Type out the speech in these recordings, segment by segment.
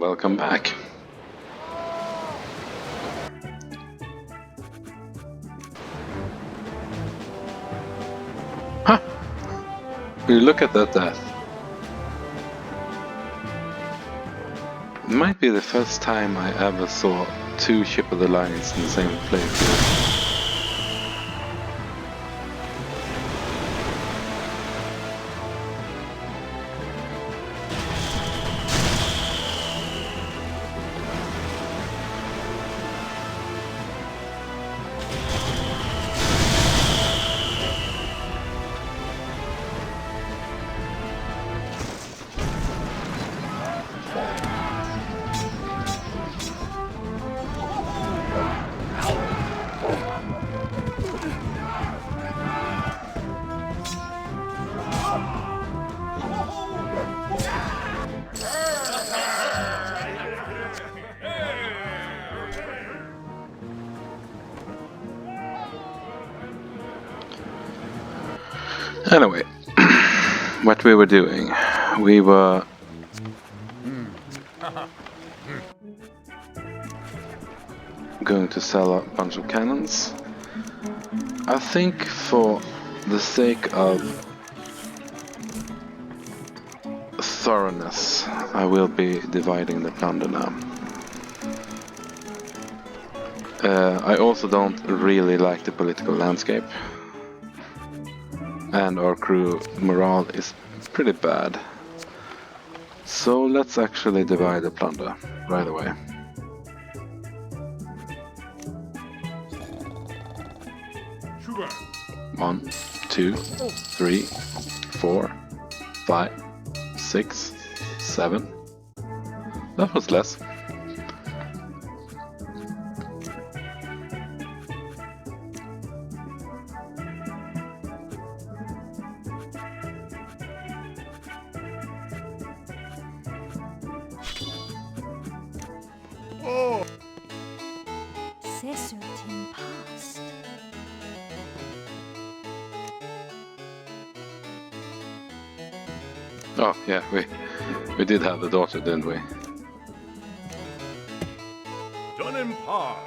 welcome back. Huh! Will you look at that death? It might be the first time I ever saw two Ship of the Lions in the same place. Anyway, what we were doing, we were going to sell a bunch of cannons. I think for the sake of thoroughness, I will be dividing the plunder now. I also don't really like the political landscape. And our crew morale is pretty bad. So let's actually divide the plunder right away. Sugar. 1, 2, 3, 4, 5, 6, 7. That was less. Oh. C'est certain past. Oh yeah, we did have a daughter, didn't we? Done in par.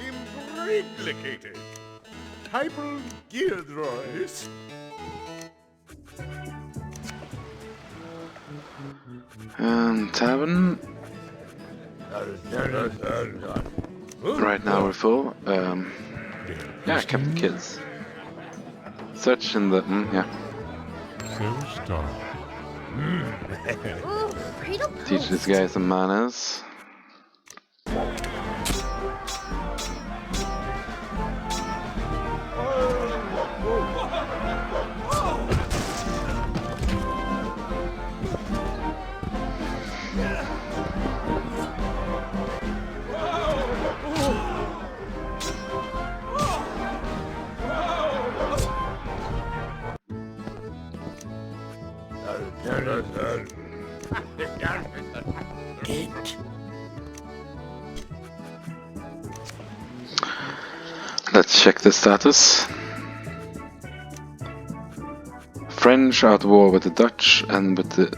Imbriglicated. Hyper Geardroys. And tavern. Right now we're full. Yeah, I kept the kids. Search in the yeah. Ooh, cradle Teach this guy some manners. Let's check the status. French are at war with the Dutch and with the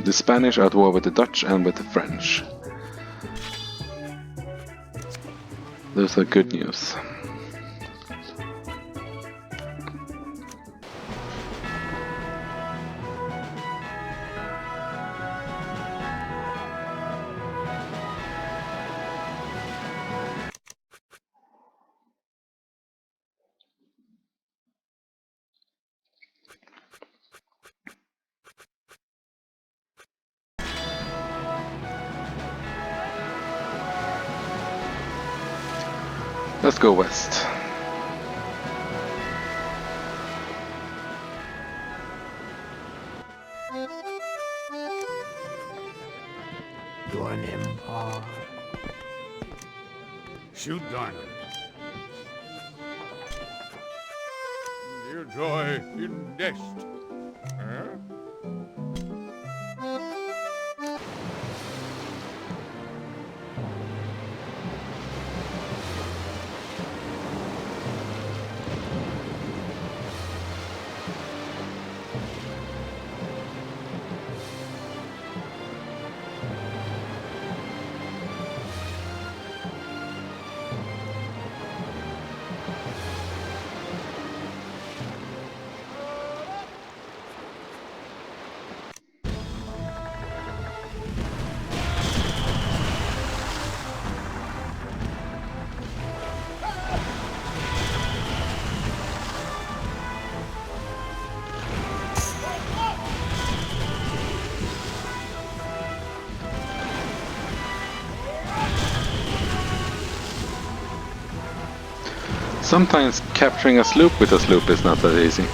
the Spanish are at war with the Dutch and with the French. Those are good news. Let's go west. Dorn Empire. Shoot Diamond. Dear joy in nest. Huh? Sometimes capturing a sloop with a sloop is not that easy.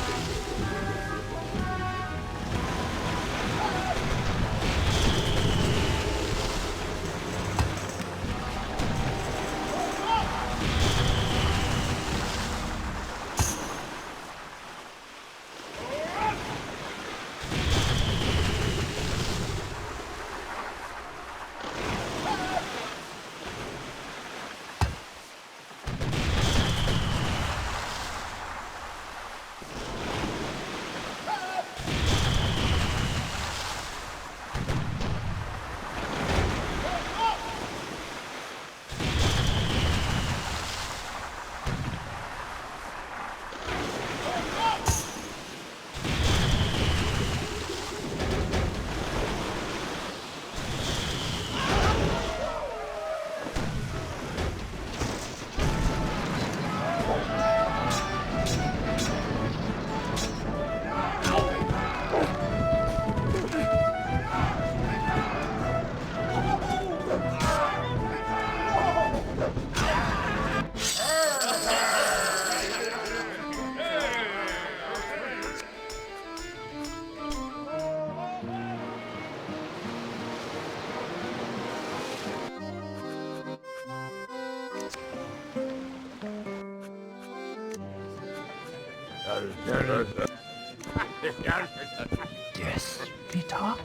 Yes, we talk.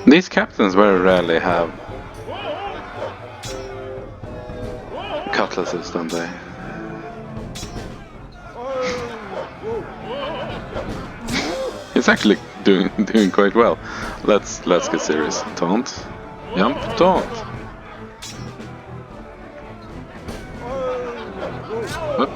These captains very rarely have cutlasses, don't they? He's actually doing quite well. Let's get serious. Taunt, jump, taunt. Up.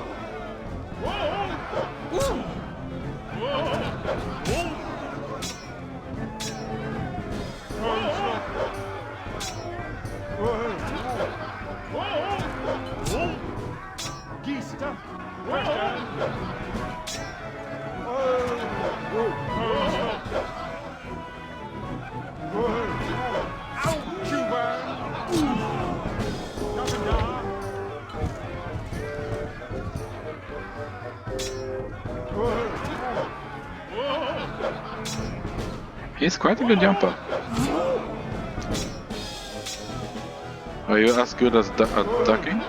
He's quite a good jumper. Are you as good as at ducking?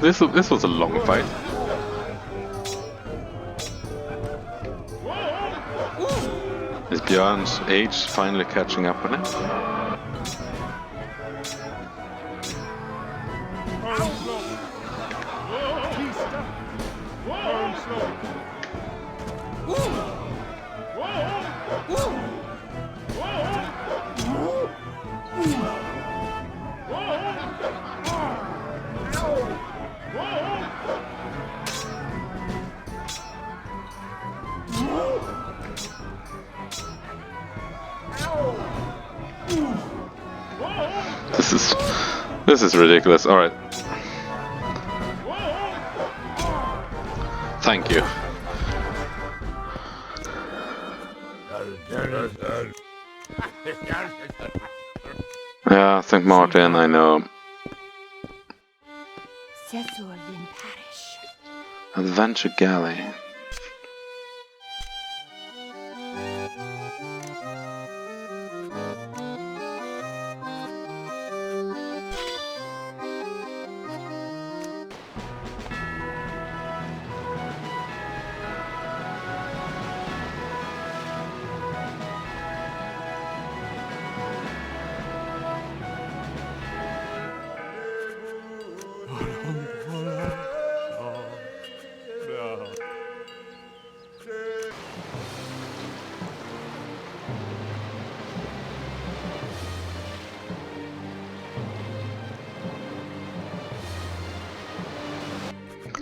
This was a long fight. Is Björn's age finally catching up on it? This is ridiculous. All right. Thank you. Yeah, St. Martin, I know. Cesulin Parish. Adventure Galley.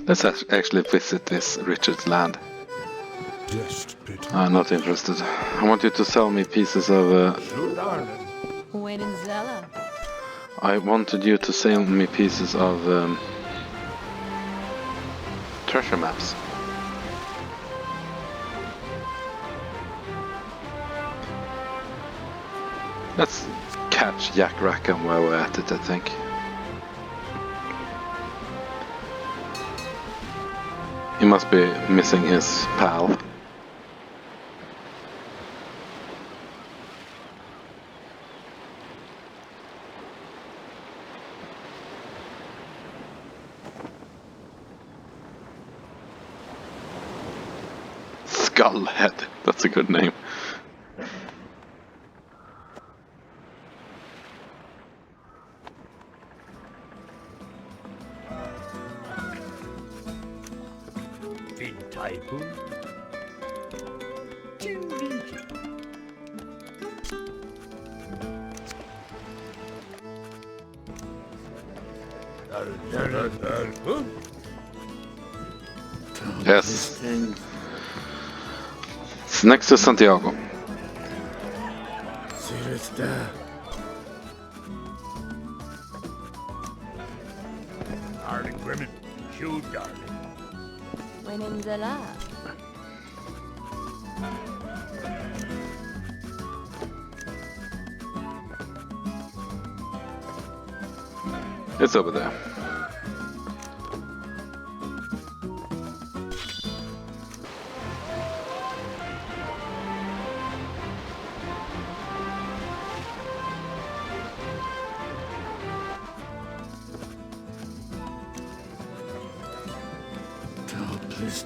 Let's actually visit this Richard's land. I'm not interested. I want you to sell me pieces of... When in Zella. I wanted you to sell me pieces of treasure maps. Let's catch Jack Rackham while we're at it, I think. He must be missing his pal. Skullhead, that's a good name. Yes. It's next to Santiago. Darling women, you darling. When in Zella. It's over there.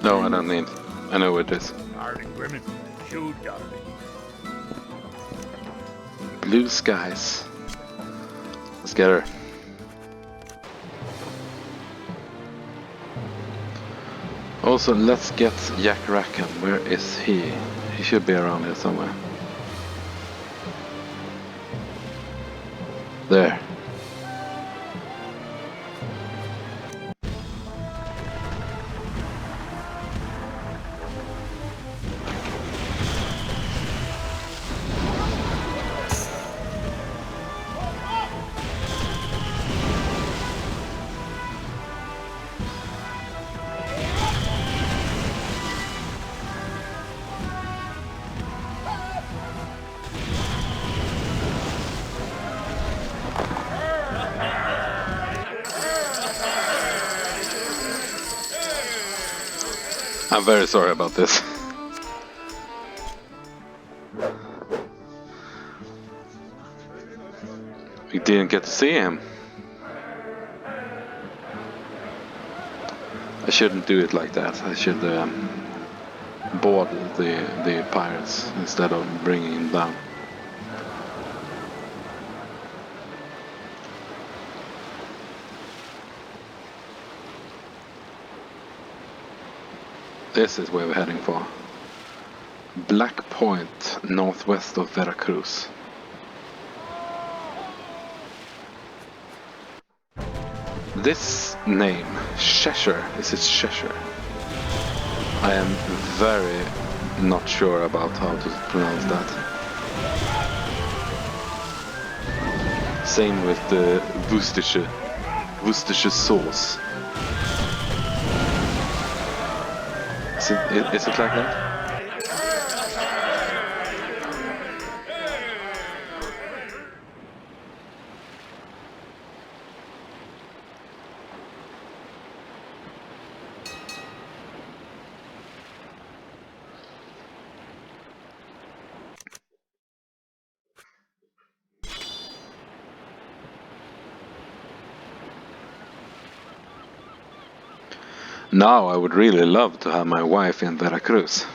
No, I don't need. I know what it is. Darling women, you darling. Blue skies. Let's get her. Also, let's get Jack Rackham. Where is he? He should be around here somewhere. There. I'm very sorry about this. We didn't get to see him. I shouldn't do it like that. I should board the pirates instead of bringing him down. This is where we're heading for. Black Point, northwest of Veracruz. This name, Cheshire, is it Cheshire? I am very not sure about how to pronounce that. Same with the Worcestershire sauce. Is it like that? Now I would really love to have my wife in Veracruz.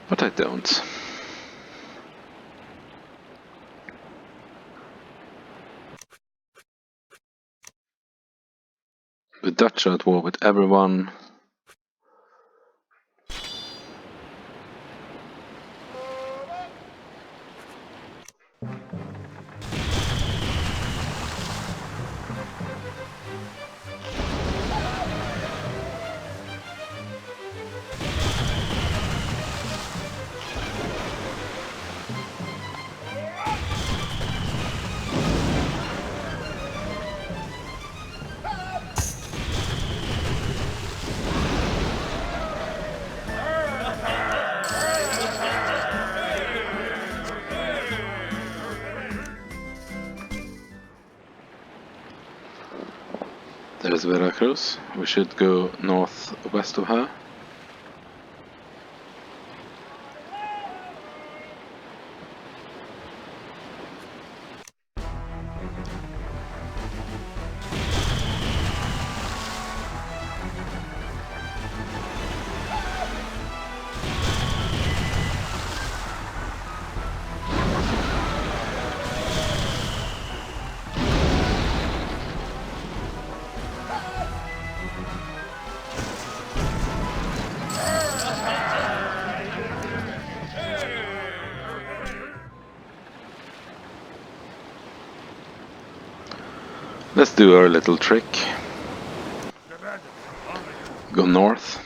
But I don't. The Dutch are at war with everyone. There's Veracruz. We should go northwest of her. Let's do our little trick. Go north.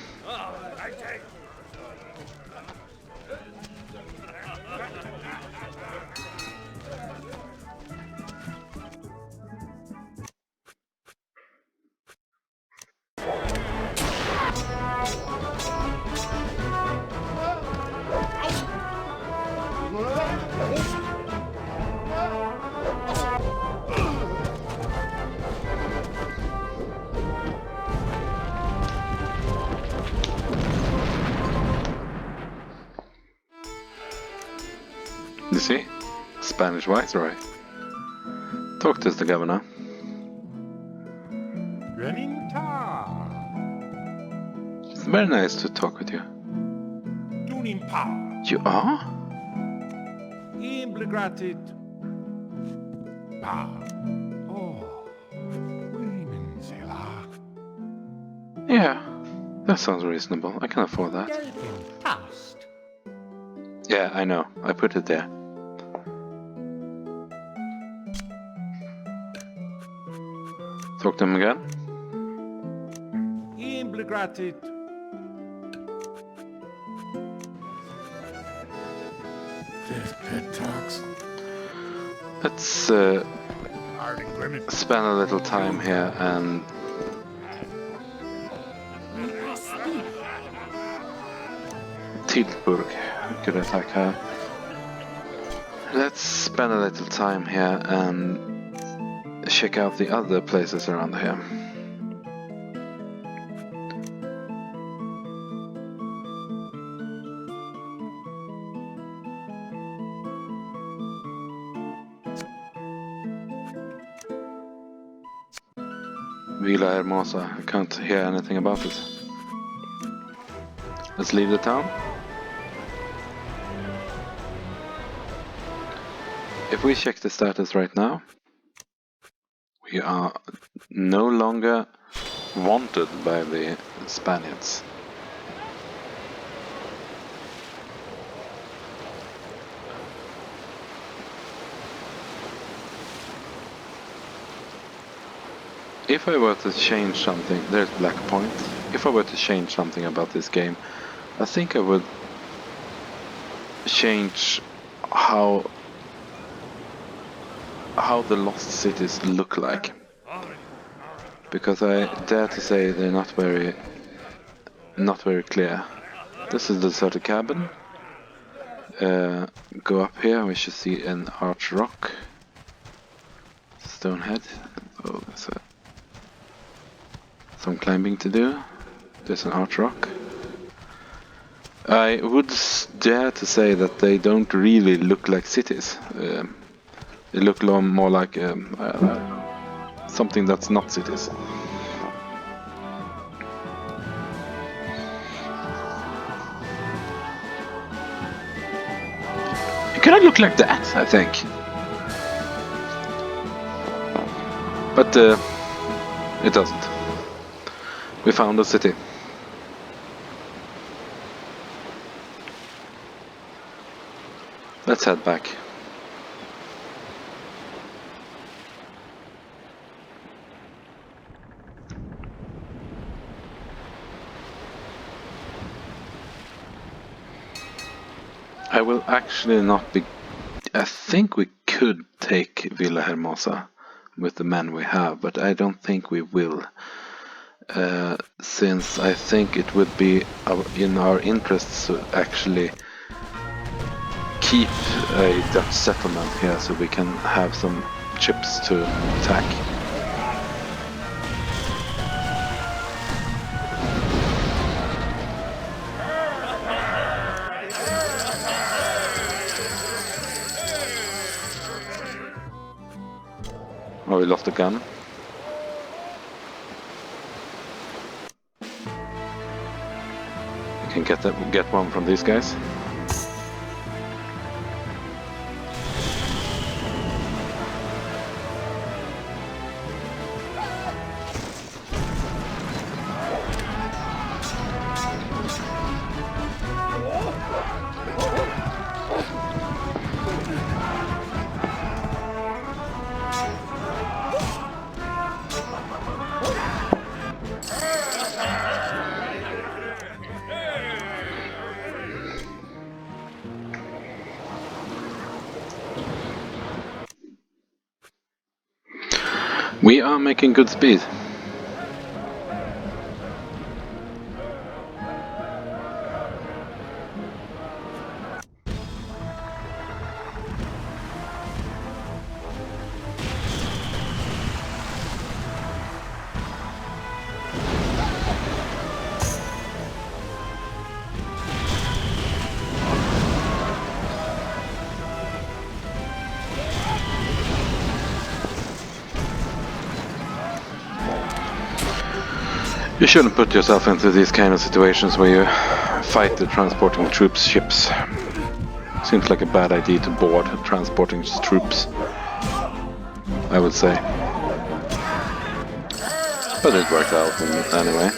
You see? Spanish viceroy. Talk to the governor. It's very nice to talk with you. You are? Yeah, that sounds reasonable. I can afford that. Yeah, I know. I put it there. Talk to him again. Let's spend a little time here and Tilburg. We could attack her. Let's spend a little time here and check out the other places around here. Villa Hermosa, I can't hear anything about it. Let's leave the town. If we check the status right now, we are no longer wanted by the Spaniards. If I were to change something, there's Black Point. If I were to change something about this game, I think I would change how the lost cities look like. Because I dare to say they're not very clear. This is the deserted cabin. Go up here, we should see an arch rock. Stonehead. Oh, there's some climbing to do. There's an arch rock. I would dare to say that they don't really look like cities. They look more like something that's not cities. It cannot look like that, I think. But it doesn't. We found a city. Let's head back. I will actually not be... I think we could take Villa Hermosa with the men we have, but I don't think we will. Since I think it would be in our interests to actually keep a Dutch settlement here so we can have some ships to attack. Oh, we lost a gun. We can get one from these guys. We are making good speed. You shouldn't put yourself into these kind of situations where you fight the transporting troops ships. Seems like a bad idea to board transporting troops, I would say. But it worked out anyway.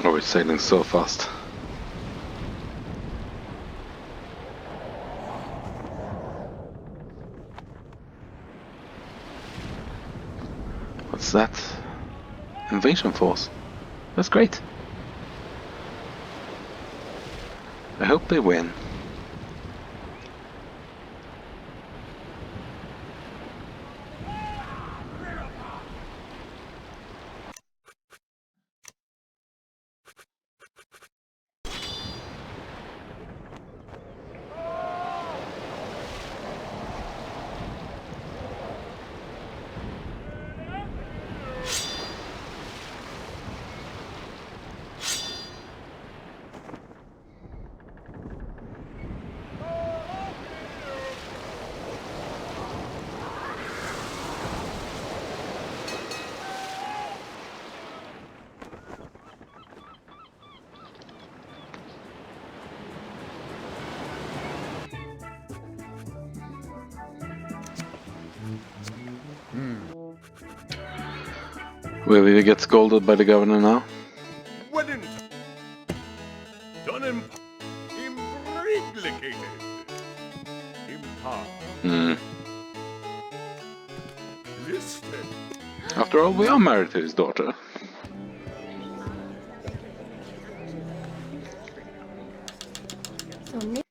Oh, it's sailing so fast. What's that? Invasion force. That's great. I hope they win. Will we get scolded by the governor now? Wellington. Done implicated. Impar. Listed. After all, we are married to his daughter. So me.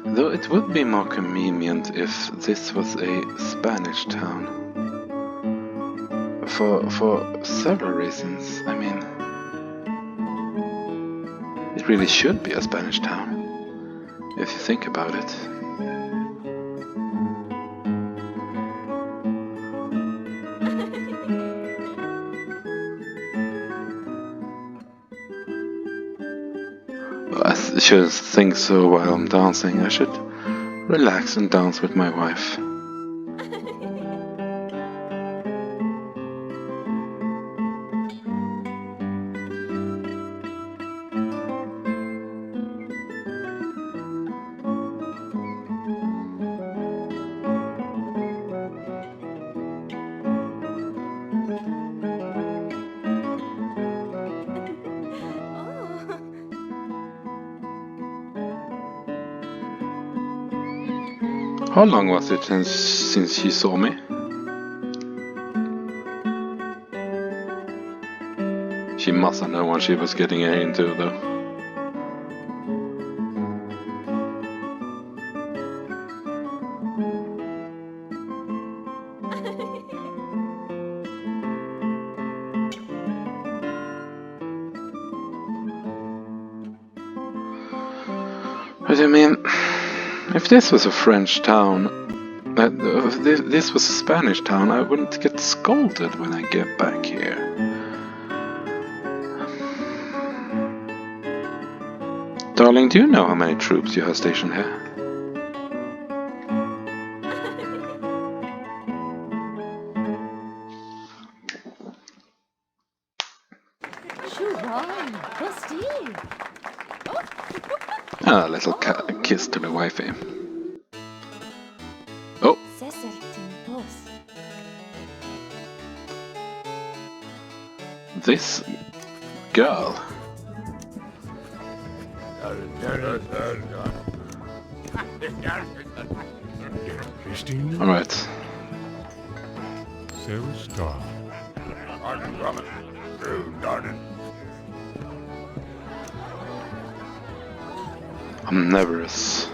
Though it would be more convenient if this was a Spanish town. For several reasons. I mean, it really should be a Spanish town, if you think about it. I shouldn't think so while I'm dancing. I should relax and dance with my wife. How long was it since she saw me? She mustn't know what she was getting into, though. But I mean, if this was a French town, if this was a Spanish town, I wouldn't get scolded when I get back here. Darling, do you know how many troops you have stationed here? A little kiss to the wifey. Oh! This girl. Alright. Sarah Star. I'm nervous.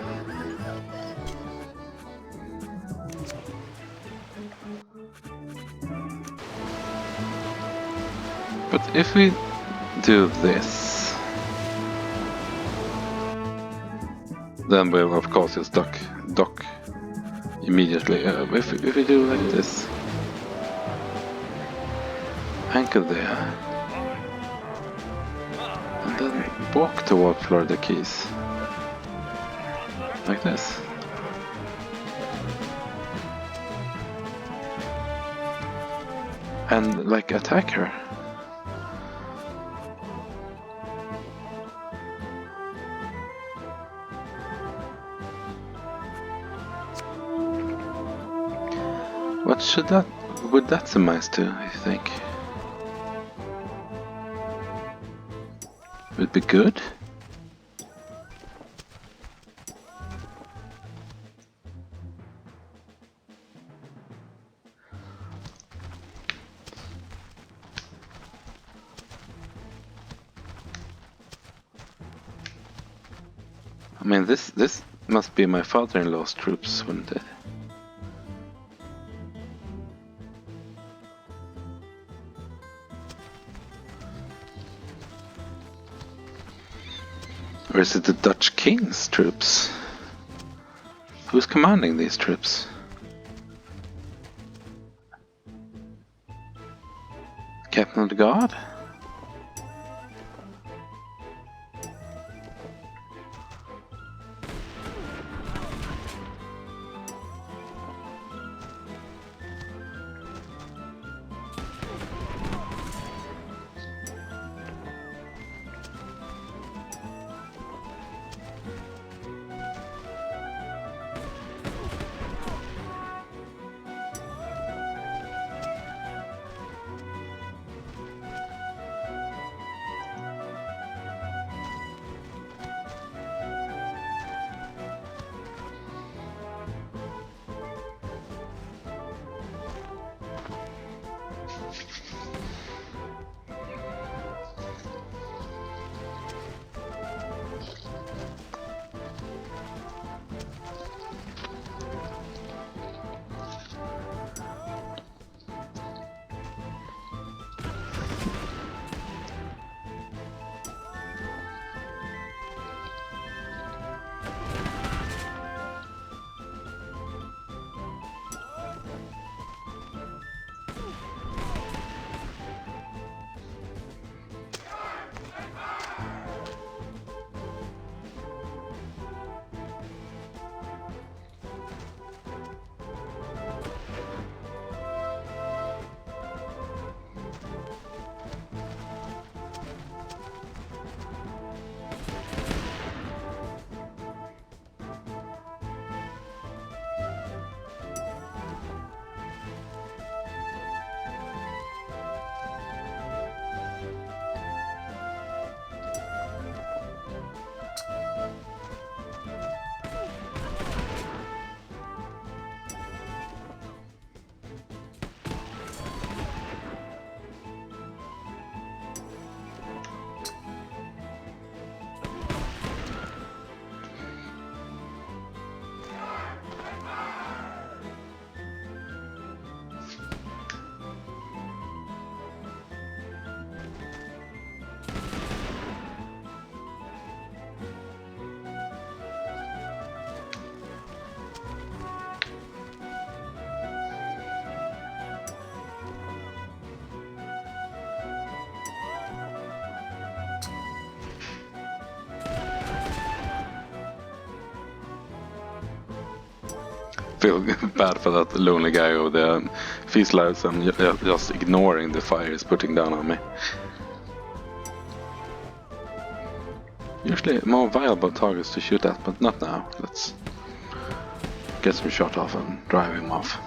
But if we do this, then we'll of course just dock immediately. If we do like this, anchor there, and then walk toward Florida Keys, like this. And like attack her. What would that surmise to, you think? Would be good? I mean, this must be my father-in-law's troops, wouldn't it? Or is it the Dutch King's troops? Who's commanding these troops? Captain of the Guard? feel bad for that lonely guy over there. Feels like I'm just ignoring the fire he's putting down on me. Usually more viable targets to shoot at, but not now. Let's get some shot off and drive him off.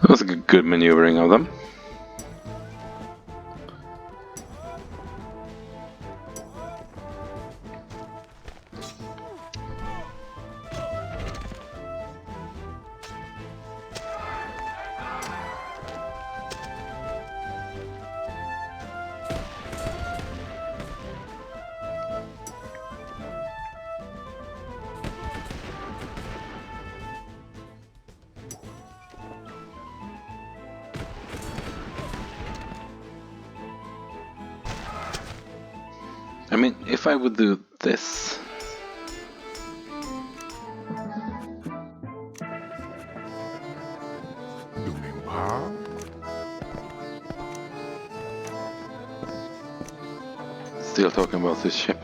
That was a good maneuvering of them. I mean, if I would do this... Still talking about this ship.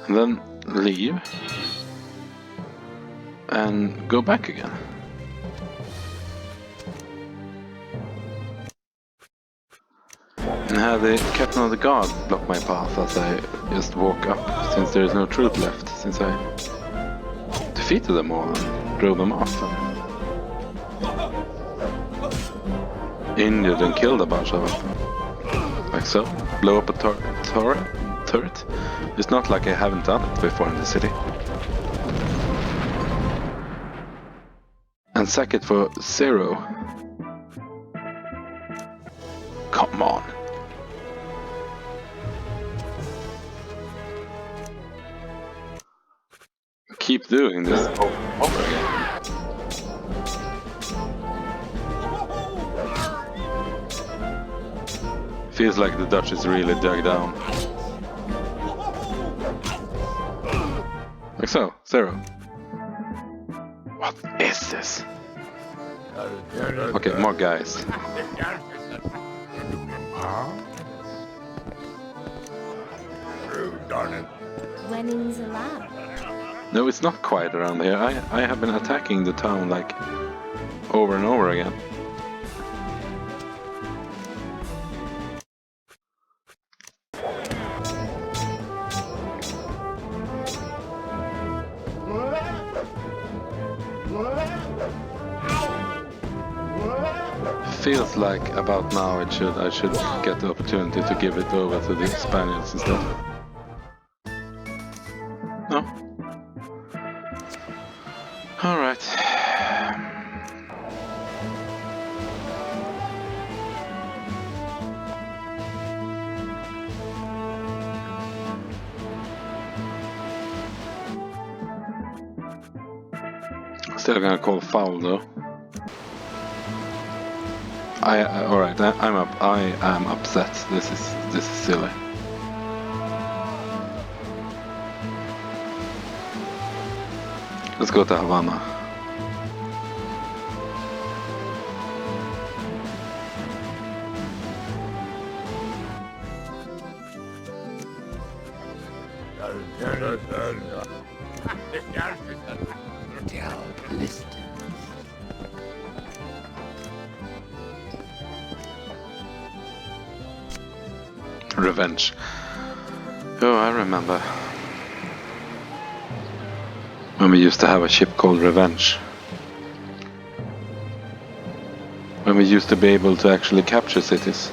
And then leave. And go back again. And have the captain of the guard block my path as I just walk up, since there is no troop left, since I defeated them all and drove them off and injured and killed a bunch of them. Like so. Blow up a turret. It's not like I haven't done it before in the city. And sack it for 0. Come on. Keep doing this over again. Feels like the Dutch is really dug down. Like so, 0. What is this? Okay, more guys. When in the lab? No, it's not quiet around here. I have been attacking the town like over and over again. Feels like about now I should get the opportunity to give it over to the Spaniards instead. No? Alright. Still gonna call foul though. Alright, I am upset. This is silly. Let's go to Havana. Revenge. Oh, I remember. When we used to have a ship called Revenge. When we used to be able to actually capture cities.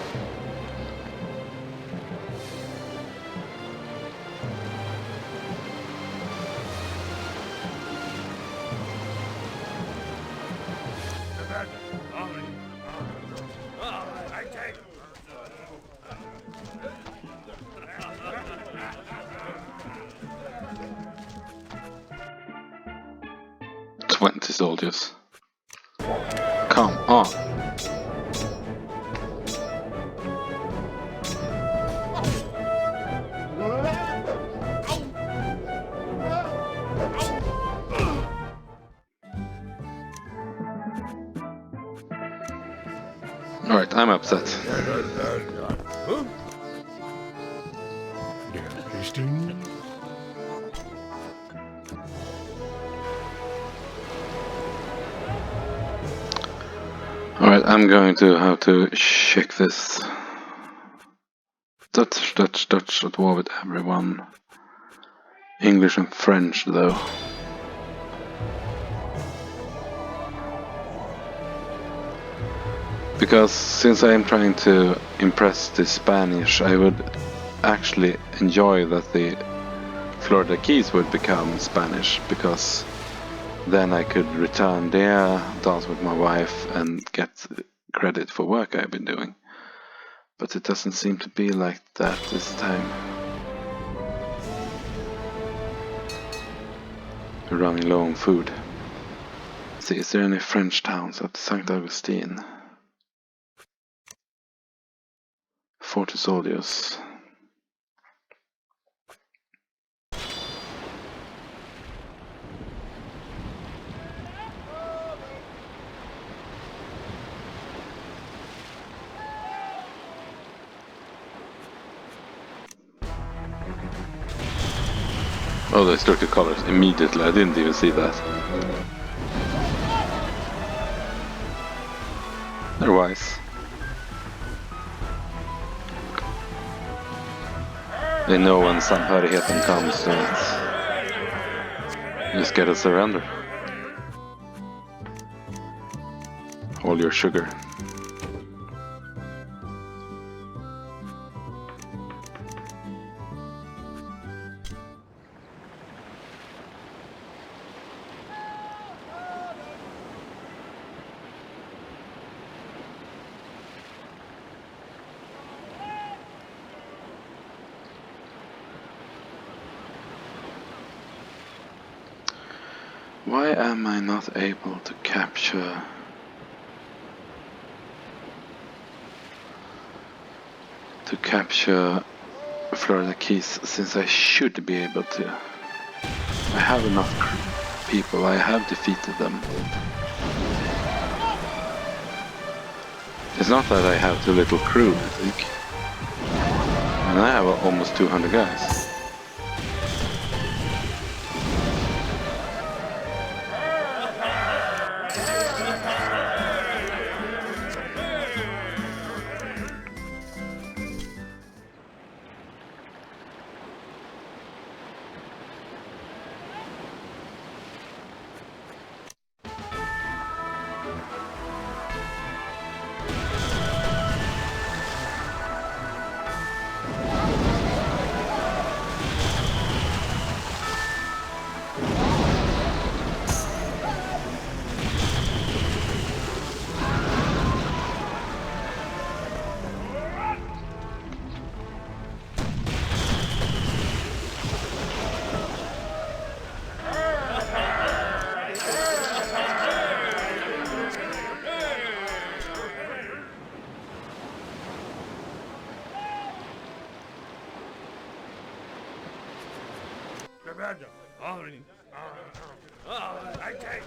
soldiers. Come on. Alright, I'm upset. Huh? Interesting. Alright, I'm going to have to check this. Dutch at war with everyone. English and French though. Because since I am trying to impress the Spanish, I would actually enjoy that the Florida Keys would become Spanish, because then I could return there, dance with my wife, and get credit for work I've been doing. But it doesn't seem to be like that this time. We're running low on food. Let's see, is there any French towns at St. Augustine? 40 soldiers. Oh, they struck the colors immediately. I didn't even see that. They're wise. They know when samhörigheten comes to it. You just gotta surrender. All your sugar. Why am I not able to capture Florida Keys, since I should be able to? I have enough people, I have defeated them. It's not that I have too little crew, I think. And I have almost 200 guys. Okay.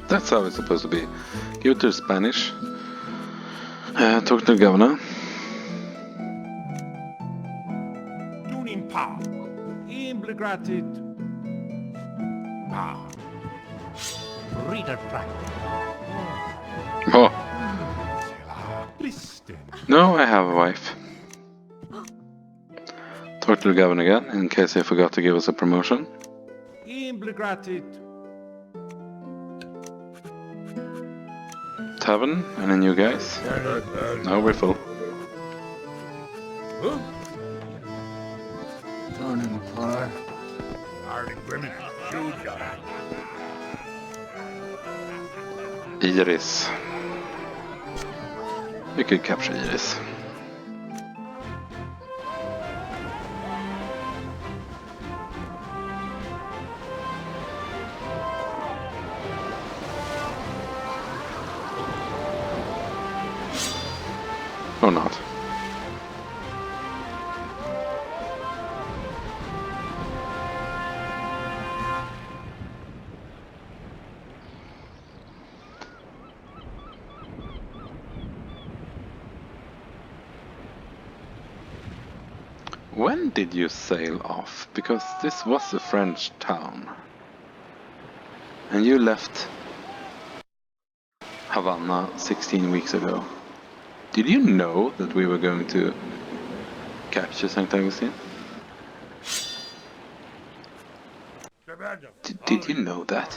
That's how it's supposed to be. Give it to Spanish. Talk to the governor. Tuning pa. Imbligratit. Pa. Reader practice. Oh, Listen. no, I have a wife. Talk to the governor again, in case he forgot to give us a promotion. tavern? Any new guys? No, we're full. Huh? Turning fire. Hardy women, shoot your hat. Iris. We could capture Iris. Or not. When did you sail off? Because this was a French town. And you left Havana 16 weeks ago. Did you know that we were going to capture St. Augustine? Did you know that?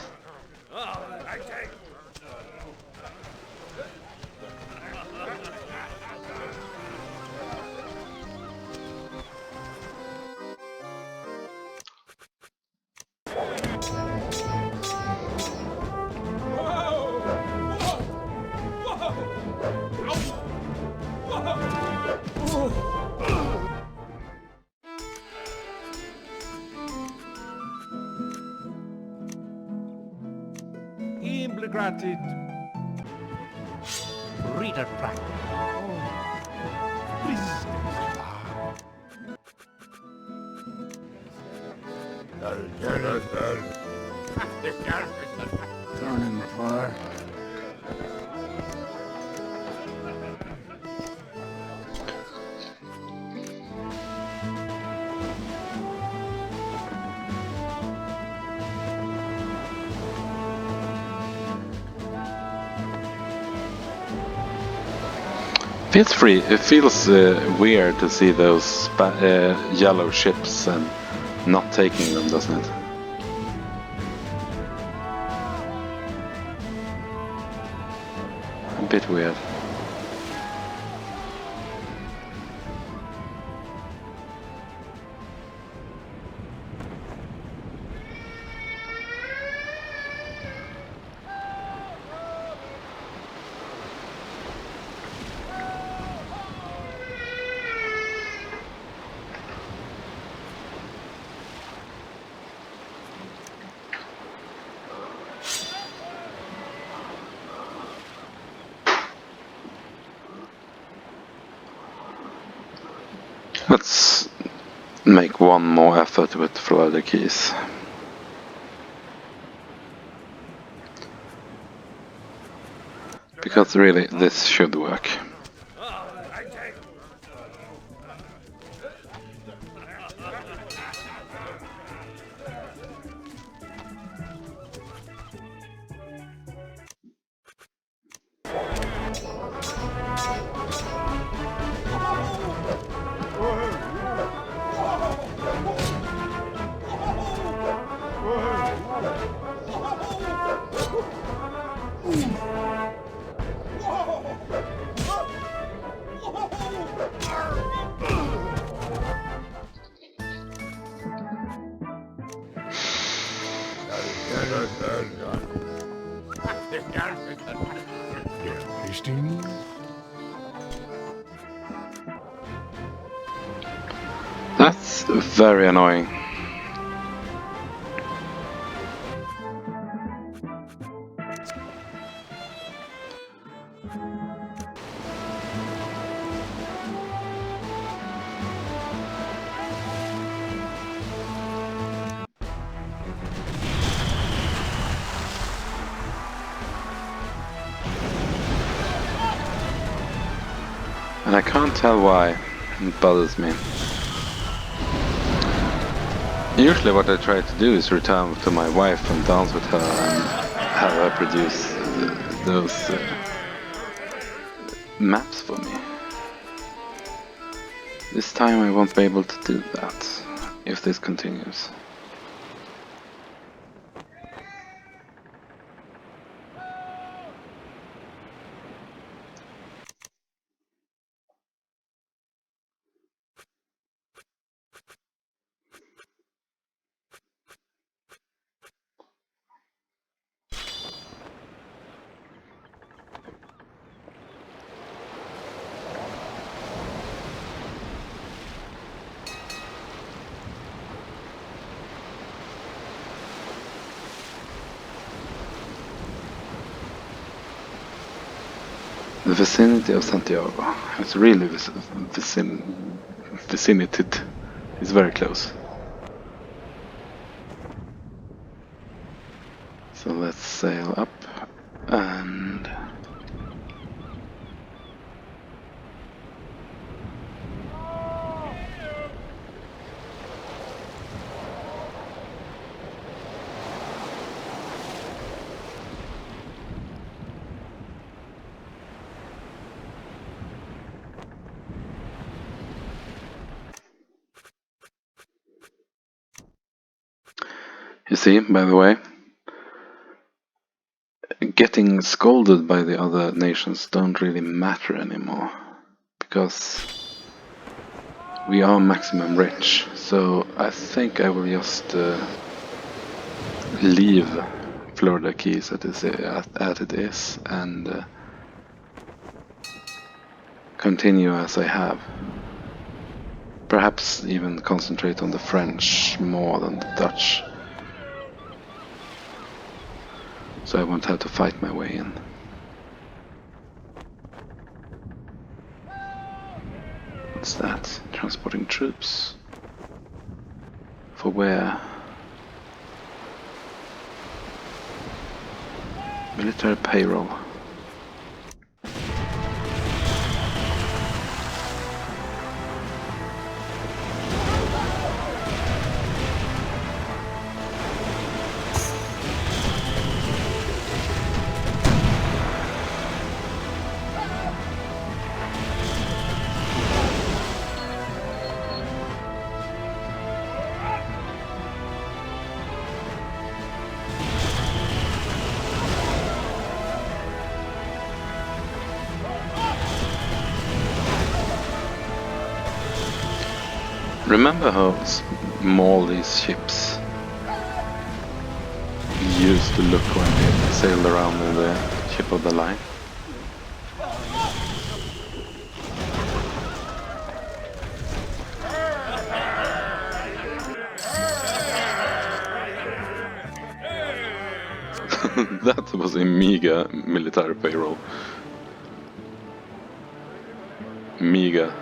Immigrated. Reader practice. Turning fire. It feels weird to see those yellow ships and not taking them, doesn't it? A bit weird. Let's make one more effort with Florida Keys. Because really, this should work. That's very annoying. And I can't tell why. It bothers me. Usually what I try to do is return to my wife and dance with her and have her produce those maps for me. This time I won't be able to do that if this continues. The vicinity of Santiago. It's really vicinity. It's very close. So let's sail up and you see, by the way, getting scolded by the other nations don't really matter anymore, because we are maximum rich. So I think I will just leave Florida Keys as it is and continue as I have. Perhaps even concentrate on the French more than the Dutch. So I won't have to fight my way in. What's that? Transporting troops? For where? Military payroll. Remember how small these ships used to look when they sailed around in the ship of the line? That was a mega military payroll. Mega.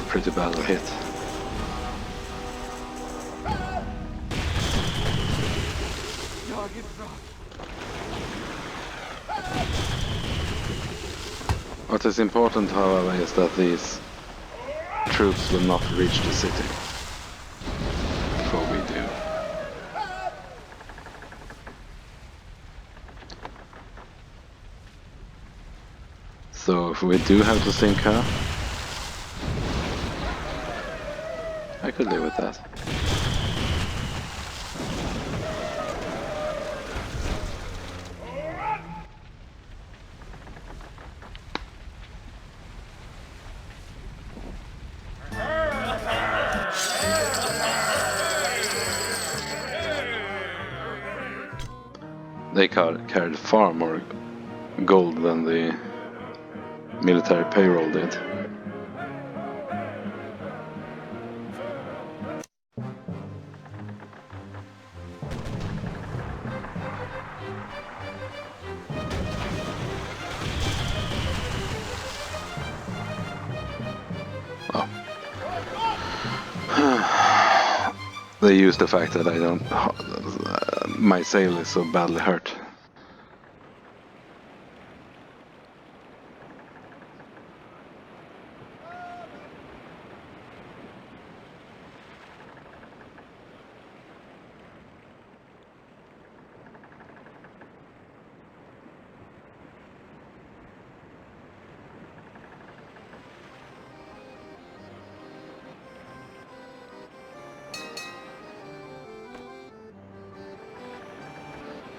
Pretty badly hit. What is important, however, is that these troops will not reach the city before we do. So if we do have to sink her, I could live with that. They carried far more gold than the military payroll did. They use the fact that I don't... my sail is so badly hurt.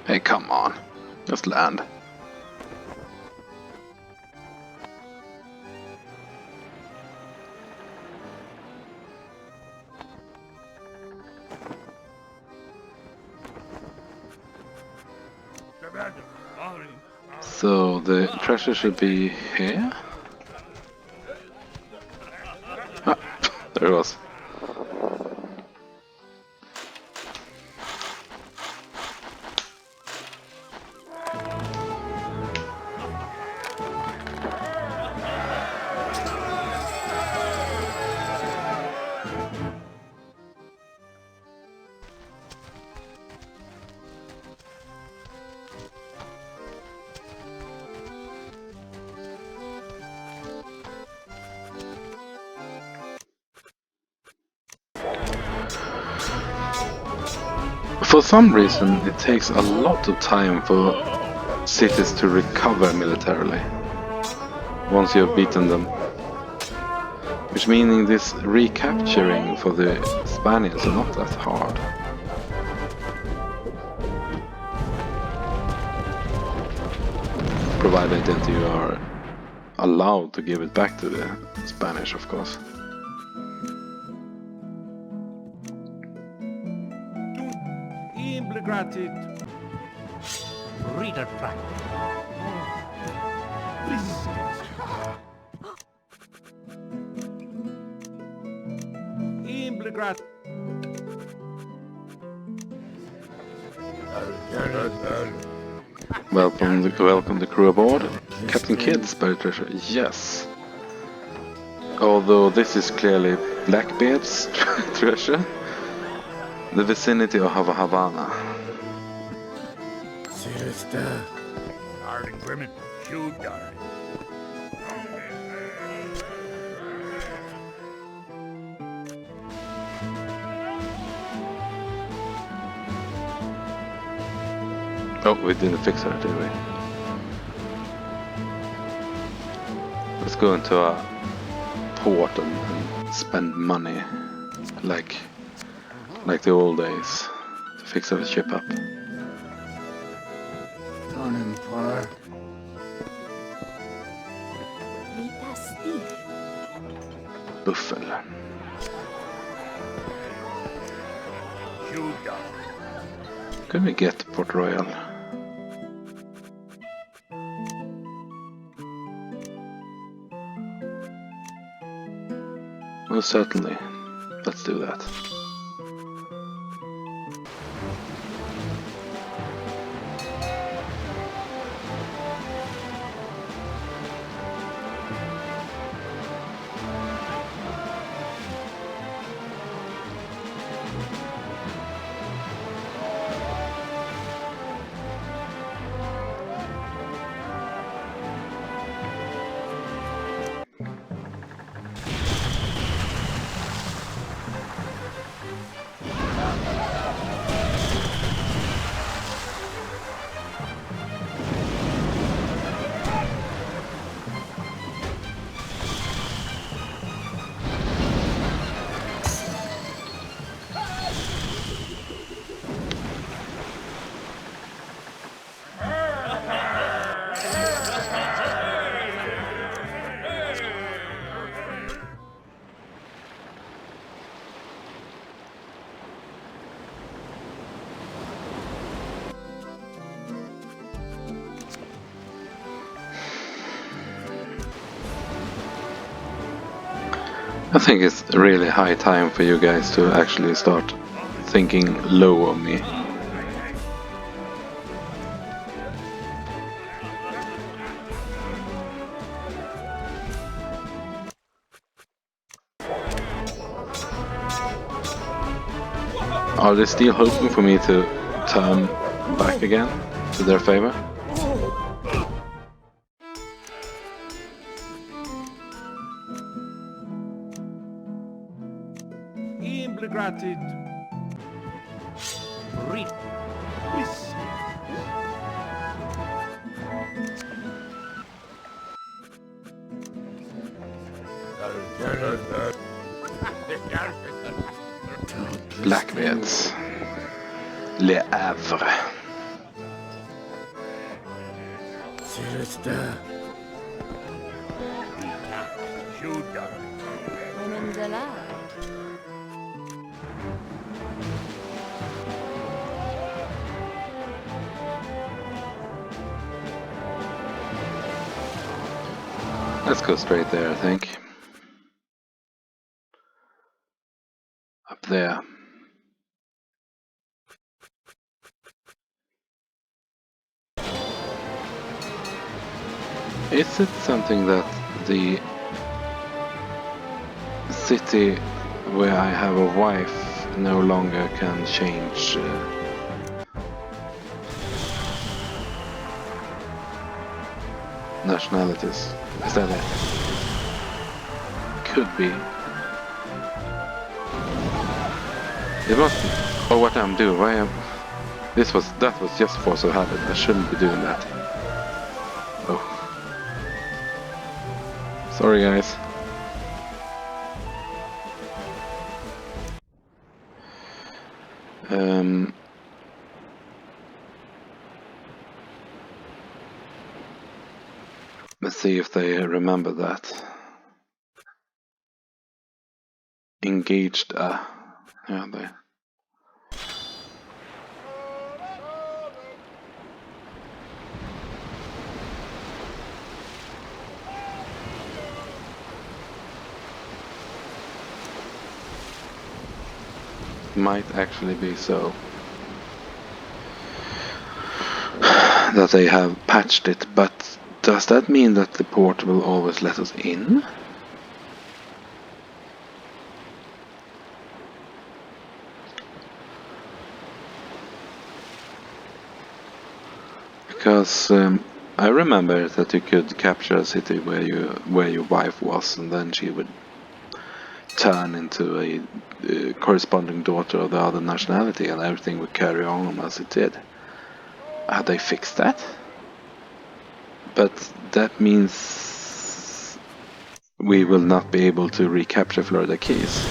Hey, come on. Just land. So the treasure should be here? Ah, there it was. For some reason, it takes a lot of time for cities to recover militarily once you have beaten them. Which meaning this recapturing for the Spaniards are not that hard. Provided that you are allowed to give it back to the Spanish, of course. Implicated. Reader practice. Implicated. Welcome the crew aboard. Captain Kidd's buried treasure, yes. Although this is clearly Blackbeard's treasure. The vicinity of Havana. Sister. Arden Grimmin. Shoot, darling. Oh, we didn't fix her, did we? Let's go into a port and spend money like the old days to fix our ship up. Turning fire. Lita Steve. Buffel. Shoot, darling. Can we get Port Royal? Well, certainly. Let's do that. I think it's really high time for you guys to actually start thinking low of me. Are they still hoping for me to turn back again to their favor? Implicated. Read. Please. Blackbeards. Le Havre. Sister. Shoot, darling. Women's alive. Let's go straight there, I think. Up there. Is it something that the city where I have a wife no longer can change nationalities? Is that it? Could be. It must be. Oh, what I'm doing? Why am? That was just force of habit. I shouldn't be doing that. Oh. Sorry, guys. Let's see if they remember that. Engaged. Yeah, they. Might actually be so that they have patched it, but does that mean that the port will always let us in? Because I remember that you could capture a city where your wife was, and then she would turn into a corresponding daughter of the other nationality, and everything would carry on as it did. Have they fixed that? But that means we will not be able to recapture Florida Keys.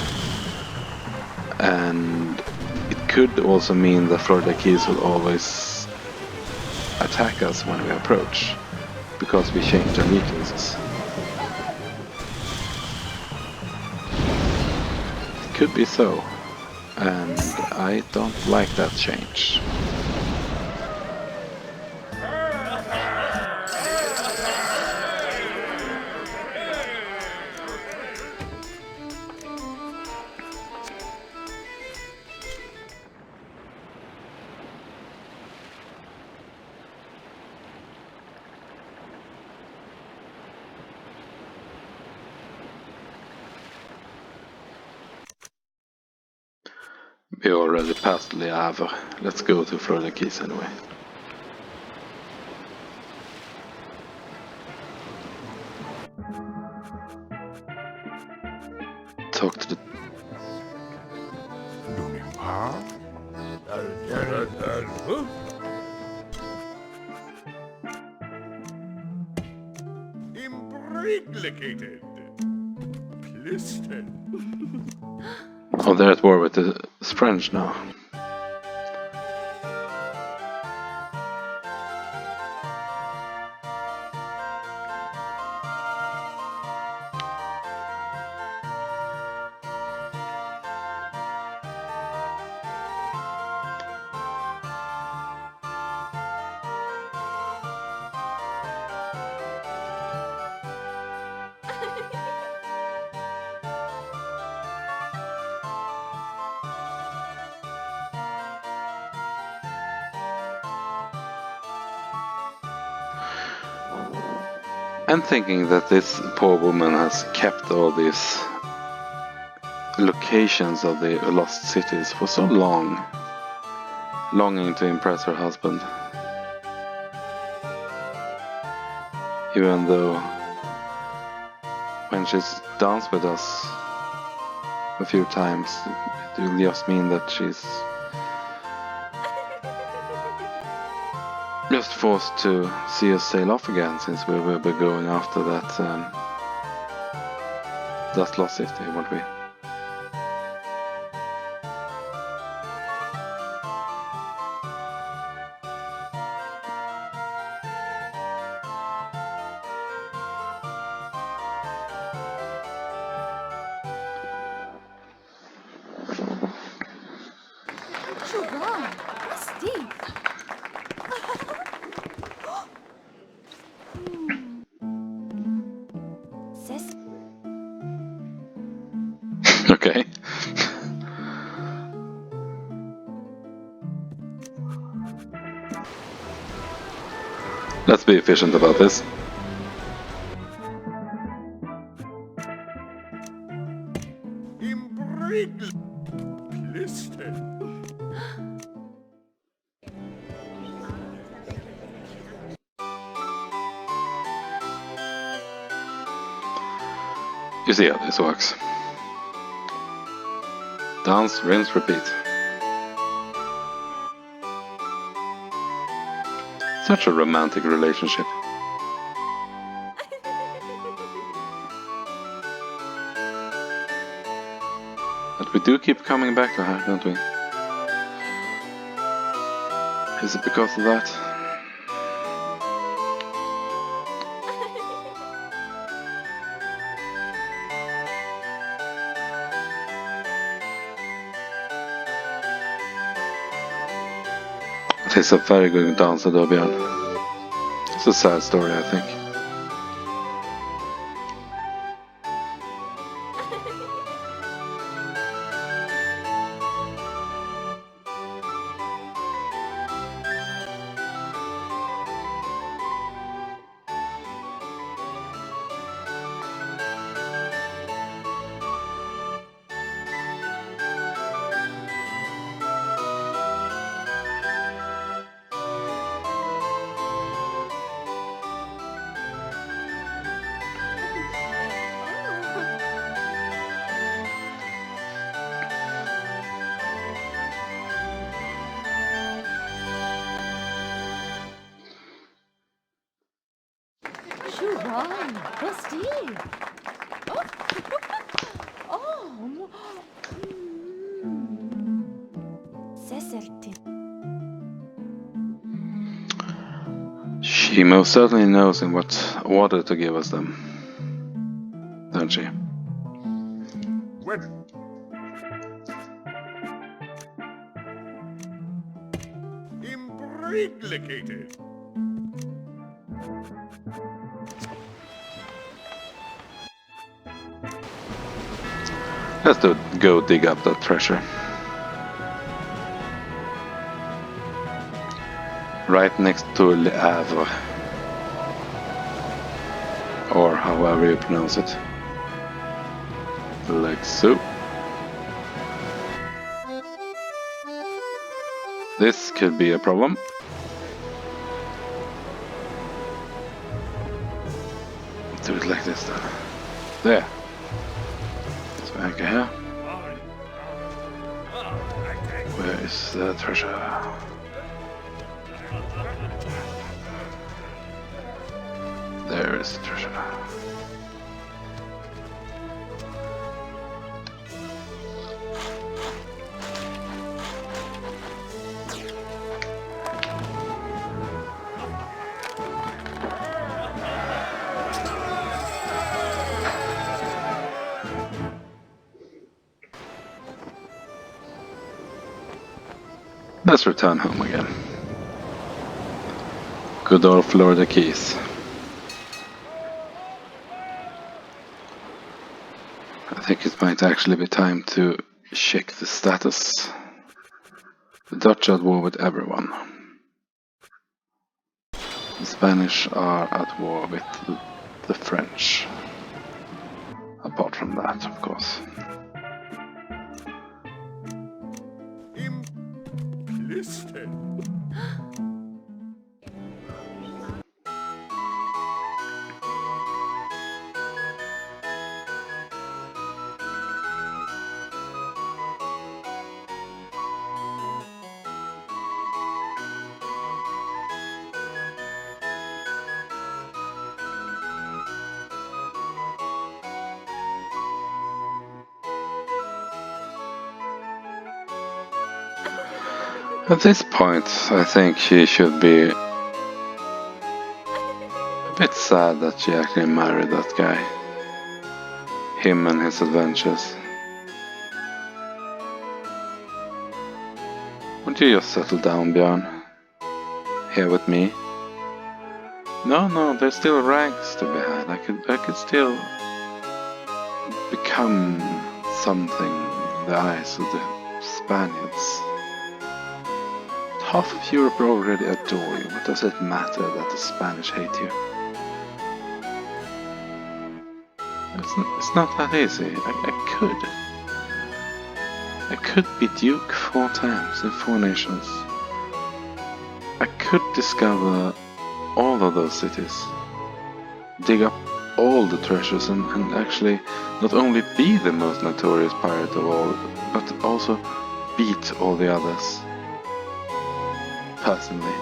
And it could also mean that Florida Keys will always attack us when we approach, because we change allegiances. It could be so, and I don't like that change. We already passed Le Havre. Let's go to Florida Keys anyway. Talk to the... Imbriglicated. Plisted. Oh, they're at war with the French now. I'm thinking that this poor woman has kept all these locations of the lost cities for so long, longing to impress her husband. Even though when she's danced with us a few times, it will just mean that she's just forced to see us sail off again, since we will be going after that lost city, won't we? Rusty. Ses- Okay. Let's be efficient about this. Imbrigl. Listen. You see how this works. Dance, rinse, repeat. Such a romantic relationship. But we do keep coming back to her, don't we? Is it because of that? He's a very good dancer though, Björn. It's a sad story, I think. Shuran. Rusty. Oh. Seserti. She most certainly knows in what order to give us them. Don't she? When imbriglicated. Let's go dig up that treasure. Right next to Le Havre. Or however you pronounce it. Like so. This could be a problem. Do it like this then. There. Let's anchor here. Where is the treasure? There is the treasure. Let's return home again. Good old Florida Keys. I think it might actually be time to check the status. The Dutch are at war with everyone. The Spanish are at war with the French. Apart from that, of course. Implicit. At this point, I think she should be a bit sad that she actually married that guy. Him and his adventures. What Can't you just settle down, Björn? Here with me? No, there's still ranks to be had. I could still become something in the eyes of the Spaniards. Half of Europe already adore you. What does it matter that the Spanish hate you? It's not that easy. I could be Duke 4 times in 4 nations. I could discover all of those cities. Dig up all the treasures and actually not only be the most notorious pirate of all, but also beat all the others. Personally.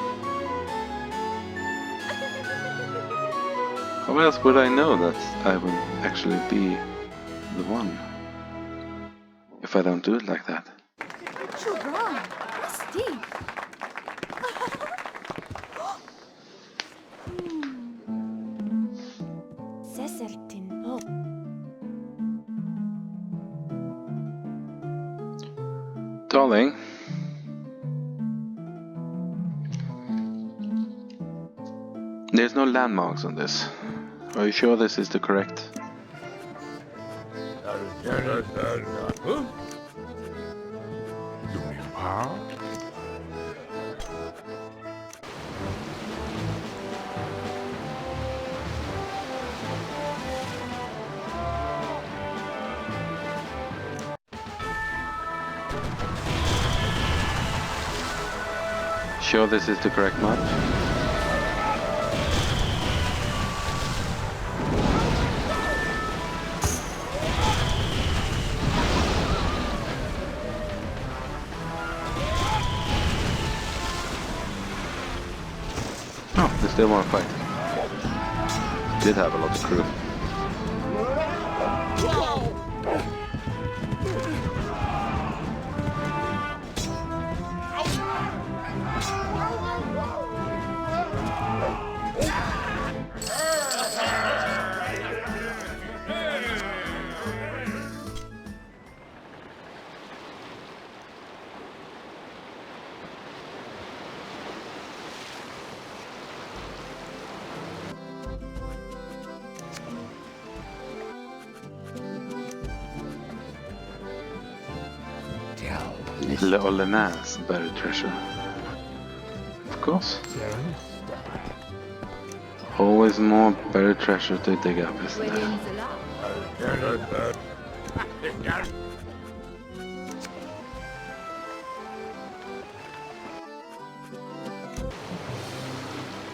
How else would I know that I will actually be the one? If I don't do it like that. Children, Steve. Certain. Oh. Darling. There's no landmarks on this. Are you sure this is the correct? Sure this is the correct map? Oh, they still want to fight. Did have a lot of crew. Leolenas buried treasure. Of course. Always more buried treasure to dig up, isn't there?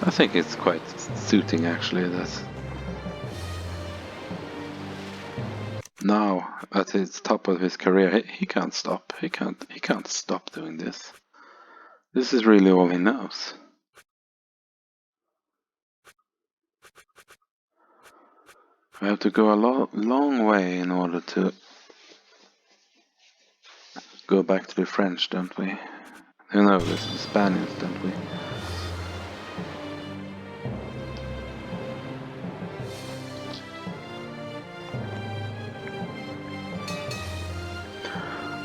I think it's quite suiting actually that now at the top of his career he can't stop. He can't stop doing this. This is really all he knows. We have to go a long way in order to go back to the French, don't we? No, it's the Spaniards, don't we?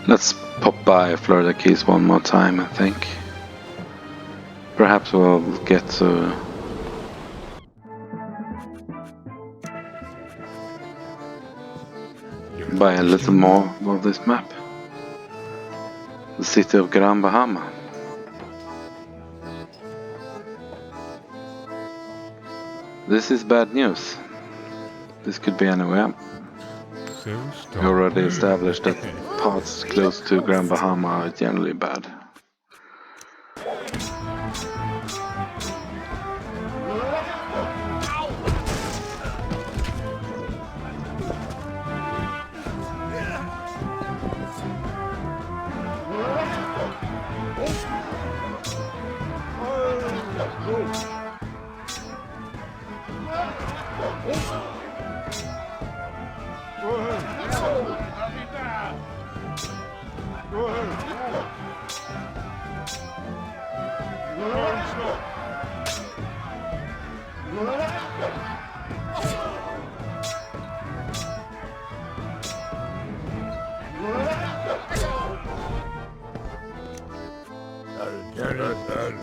Let's pop by Florida Keys one more time, I think. Perhaps we'll get to buy a little more of this map. The city of Gran Bahama. This is bad news. This could be anywhere. We already established that parts close to Gran Bahama are generally bad.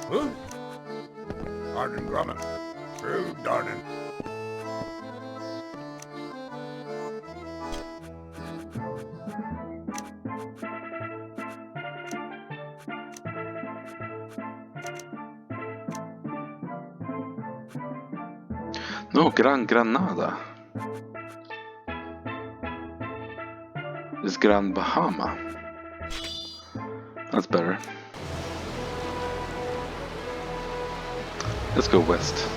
Huh? Arden Grumman. True Darden. No, Gran Granada. It's Gran Bahama. That's better. Let's go west.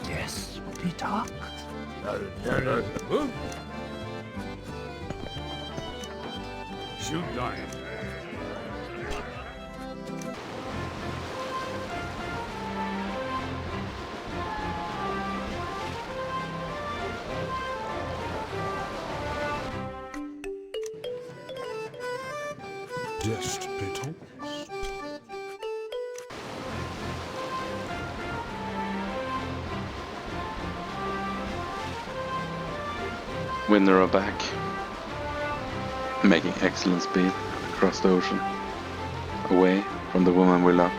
Yes, we talk. Huh? Shoot dying. Just petons. Winner are back. Making excellent speed across the ocean. Away from the woman we love.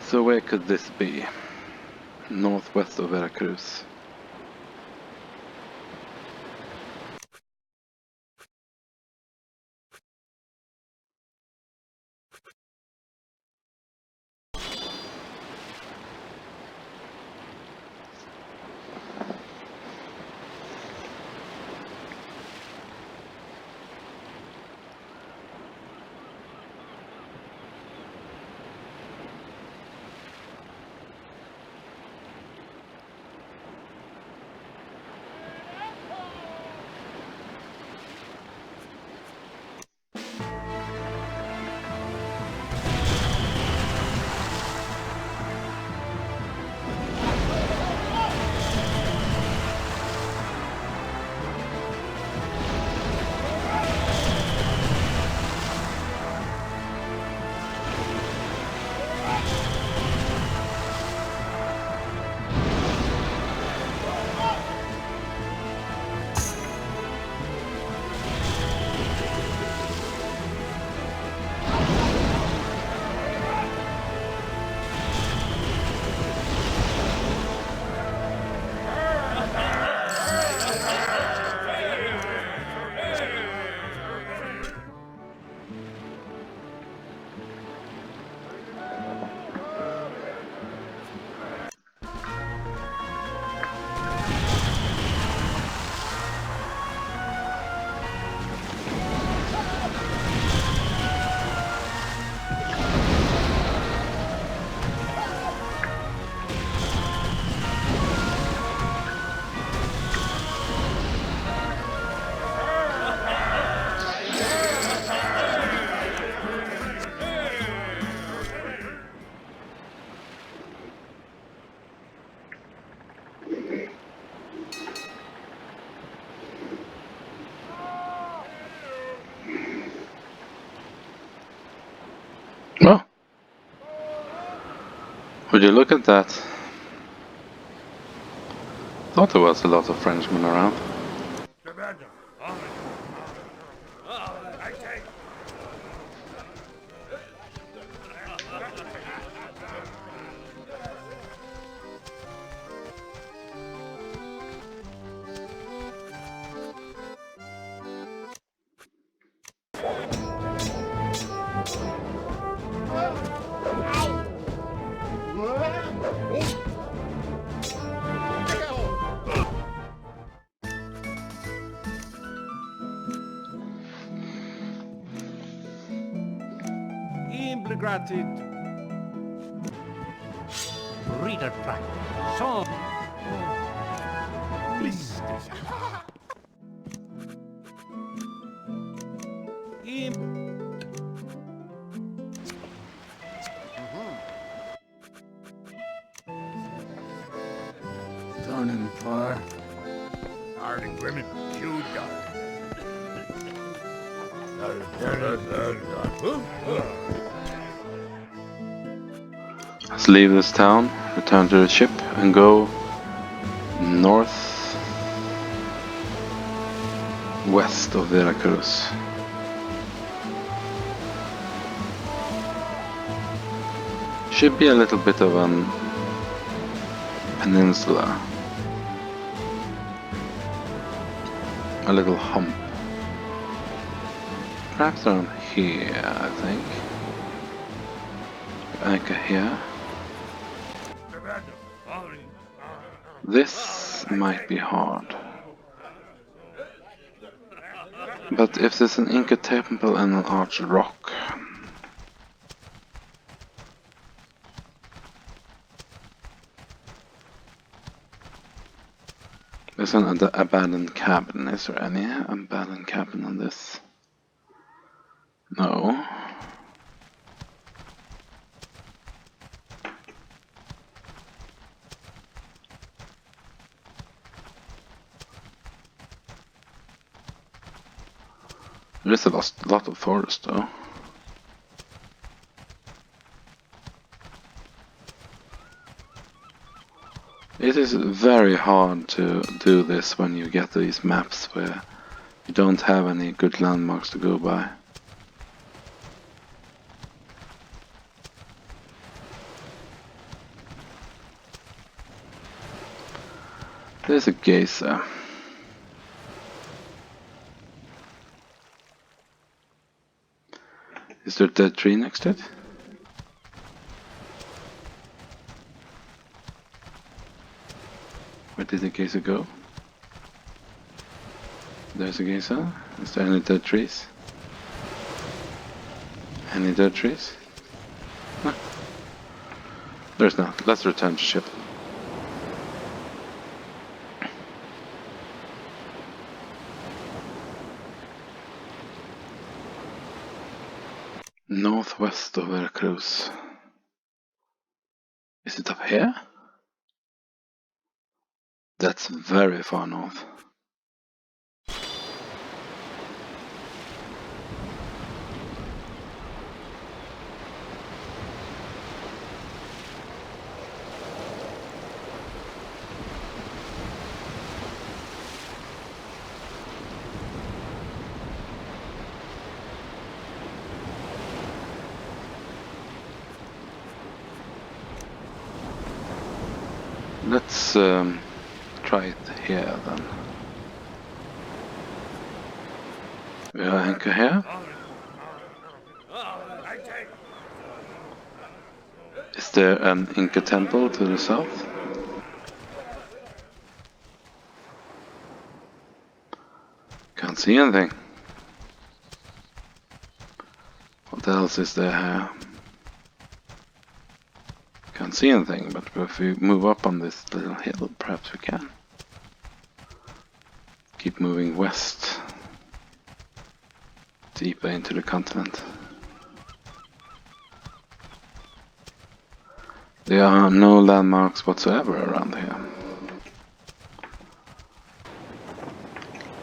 So where could this be? Northwest of Veracruz. Well, would you look at that? Thought there was a lot of Frenchmen around. Implicated. reader practice. So. Sonnenpaar. Arden Grimmen. Shoot Darden. Let's leave this town, return to the ship, and go north west of Veracruz. Should be a little bit of an peninsula, a little hump, perhaps around here. I think anchor here. This might be hard, but if there's an Inca temple and an arched rock, there's an abandoned cabin. Is there any abandoned cabin on this? No. There is a lot of forest though. It is very hard to do this when you get these maps where you don't have any good landmarks to go by. There's a geyser. Is there a dead tree next to it? Where did the geyser go? There's a geyser. Is there any dead trees? Any dead trees? No. There's not. Let's return to ship. Northwest of Veracruz. Is it up here? That's very far north. Let's try it here then. We have anchor here. Is there an Inca temple to the south? Can't see anything. What else is there here? Can't see anything, but if we move up on this little hill, perhaps we can. Keep moving west, deeper into the continent. There are no landmarks whatsoever around here.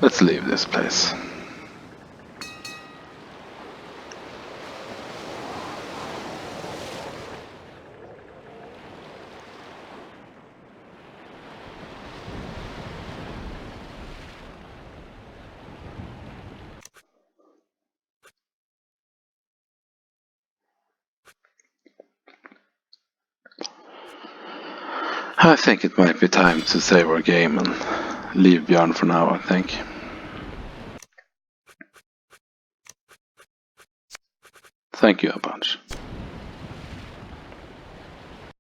Let's leave this place. I think it might be time to save our game and leave Björn for now, I think. Thank you a bunch.